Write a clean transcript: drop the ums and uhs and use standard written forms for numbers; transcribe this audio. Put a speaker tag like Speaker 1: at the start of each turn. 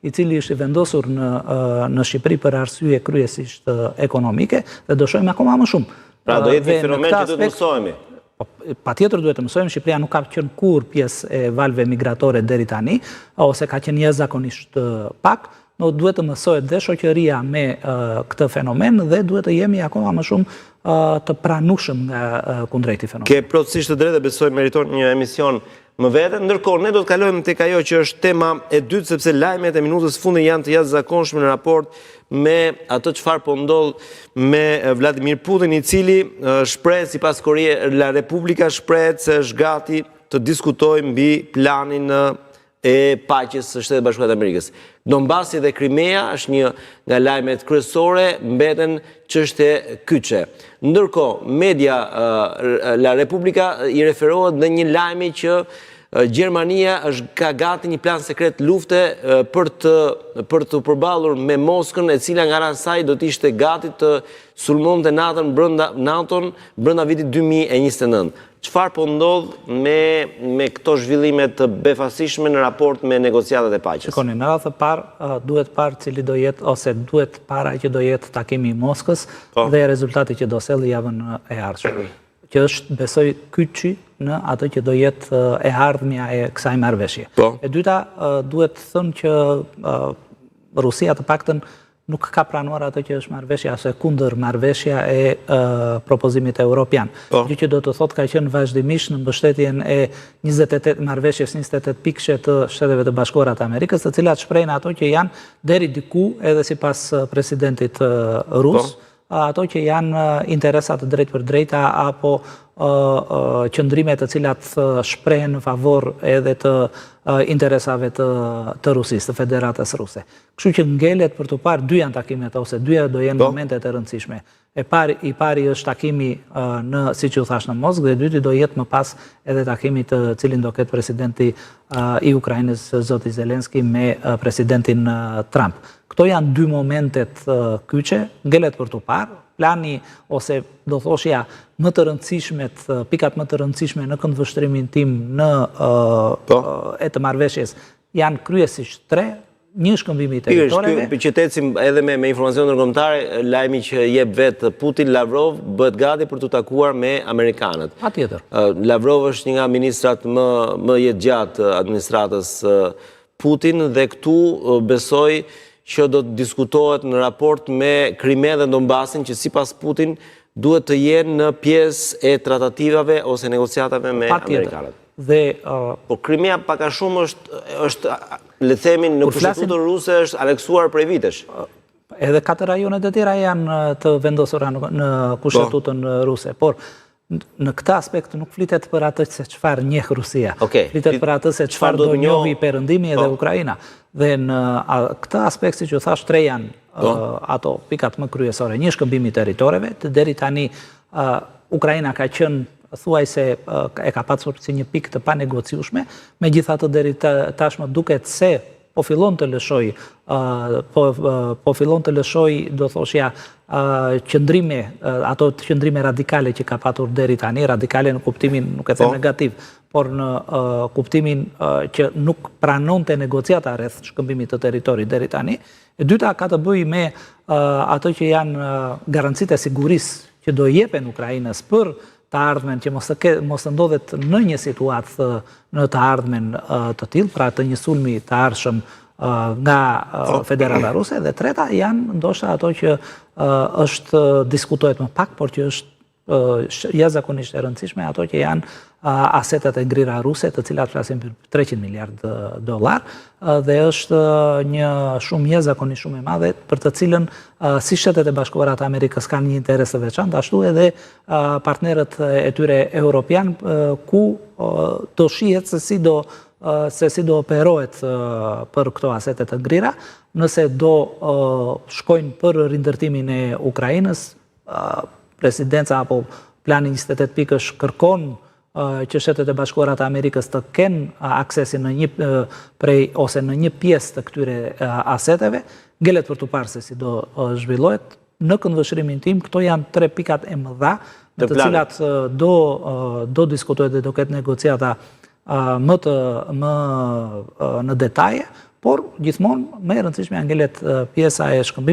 Speaker 1: i cili ishte vendosur në Shqipëri për arsye kryesisht ekonomike dhe do shohim akoma më shumë.
Speaker 2: Pra do jetë një fenomen që duhet mësohemi.
Speaker 1: Patjetër duhet të mësojmë, Shqipëria nuk ka qenë kur pjesë e valve migratore deri tani, ose ka qenë jashtëzakonisht pak, duhet të mësohet dhe shoqëria me këtë fenomen dhe duhet të jemi akoma më shumë të pranueshëm nga kundrejti fenomen.
Speaker 2: Ke plotësisht të drejtë, besoj meriton një emision më vete. Ndërkohë, ne do të kalojmë tek ajo që është tema e dytë, sepse lajmet e minutës fundi janë të jashtëzakonshme në raport me atë çfarë po ndodh me Vladimir Putin, i cili shpreh sipas Korea La Repubblica shpreh se është gati të diskutojë mbi planin e paqes së Shtetet Bashkuara të Amerikës. Donbasi dhe Krimea është një nga lajmet kryesore, mbeten çështje kyçe. Ndërkohë, media La Repubblica i referohet në një lajmi që Gjermania ka gati një plan sekret lufte për të përballur me Moskën, e cila nga ana e saj do të ishte gati të sulmonte NATO-n brenda vitit 2029. Çfarë po ndodh me këto zhvillime të befasishme në raport me negociatat e paqes?
Speaker 1: Shikoni, në radhë të parë duhet parë cili do jetë, ose duhet para që do jetë takimi i Moskës dhe rezultati që do sjellë javën e ardhshme, që është, besoj, kyçi në atë që do jetë e ardhmja e kësaj marrëveshje. E dyta, duhet thënë që Rusia të paktën nuk ka pranuar atë që është marrëveshja, ose kundër marrëveshja e propozimit evropian. Gjë që do të thotë ka qenë vazhdimisht në mbështetjen e 28 marrëveshjes 28 pikëshe të Shteteve të Bashkuara të Amerikës, të cilat shprehin ato që janë deri diku, edhe sipas presidentit rus, ato që janë interesat drejt për drejta apo qëndrime të cilat shprehen në favor edhe të interesave të Rusisë, të Federatës Ruse. Kështu që ngelet për të parë dy janë takimet, ose dyja do jenë momentet e rëndësishme. I pari është takimi siç u thash, në Moskë, dhe dyti do jetë më pas edhe takimi të cilin do ketë presidenti i Ukrainës, zoti Zelenski, me presidentin Trump. Këto janë dy momentet kyçe, ngelet për të parë. Plani, ose do thoshja më të rëndësishmet, pikat më të rëndësishme në këndvështrimin tim e të marrëveshjes janë kryesisht 3, një shkëmbimi i territoreve.
Speaker 2: Për që ecim edhe me informacion ndërkombëtare, lajmi që jep vetë Putin, Lavrov bëhet gati për të takuar me amerikanët.
Speaker 1: Patjetër.
Speaker 2: Lavrov është një nga ministrat më jetëgjatë administratës Putin, dhe këtu besoj që do të diskutohet në raport me Krimea dhe Donbasin, që sipas Putin duhet të jenë në pjesë e tratativave ose negociatave me amerikanët. Po Krimea pak a shumë është, le të themi, në kushtetutën ruse është aneksuar prej vitesh.
Speaker 1: Edhe 4 rajonet e tjera janë të vendosura në kushtetutën ruse, por në këtë aspekt nuk flitet për atë se çfarë njeh Rusia. Flitet për atë se çfarë do njohë Perëndimi edhe Ukraina. Dhe në këtë aspekt, siç u thash, 3 janë ato pikat më kryesore. Një shkëmbim i territoreve, deri tani Ukraina ka qenë thuajse e ka pasur si një pikë të panegociueshme, megjithatë deri tashmë duket se po fillon të lëshoj, do thoshja, qëndrime, ato qëndrime radikale që ka patur deri tani, radikale në kuptimin nuk e them negativ, por në kuptimin që nuk pranonte negociata rreth shkëmbimit të territorit deri tani. E dyta ka të bëjë me ato që janë garancitë e sigurisë që do jepen Ukrainës për të ardhmen, që mos të ndodhet në një situatë në të ardhmen të tillë, pra të një sulmi të ardhshëm nga Federata Ruse, dhe treta janë ndoshta ato që është diskutohet më pak, por që është jashtëzakonisht e rëndësishme, ato që janë asetet e ngrira ruse, të cilat flasin për $300 miliard, dhe është një shumë jashtëzakonisht shumë e madhe, për të cilën si Shtetet e Bashkuara të Amerikës kanë një interes të veçantë, ashtu edhe partnerët e tyre europian, ku do shihet se si do operohet për këto asetet të ngrira, nëse do shkojnë për rindërtimin e Ukrainës. Presidenca apo plani 28 pikësh kërkon që Shtetet e Bashkuara të Amerikës të kenë aksesin në një pjesë të këtyre aseteve. Ngelet për të parë se si do zhvillohet. Në këndvështrimin tim, këto janë 3 pikat e mëdha, në të cilat do diskutohet dhe do ketë negociata më në detaje, por gjithmonë më e rëndësishme angelet pjesa e shkëmbimit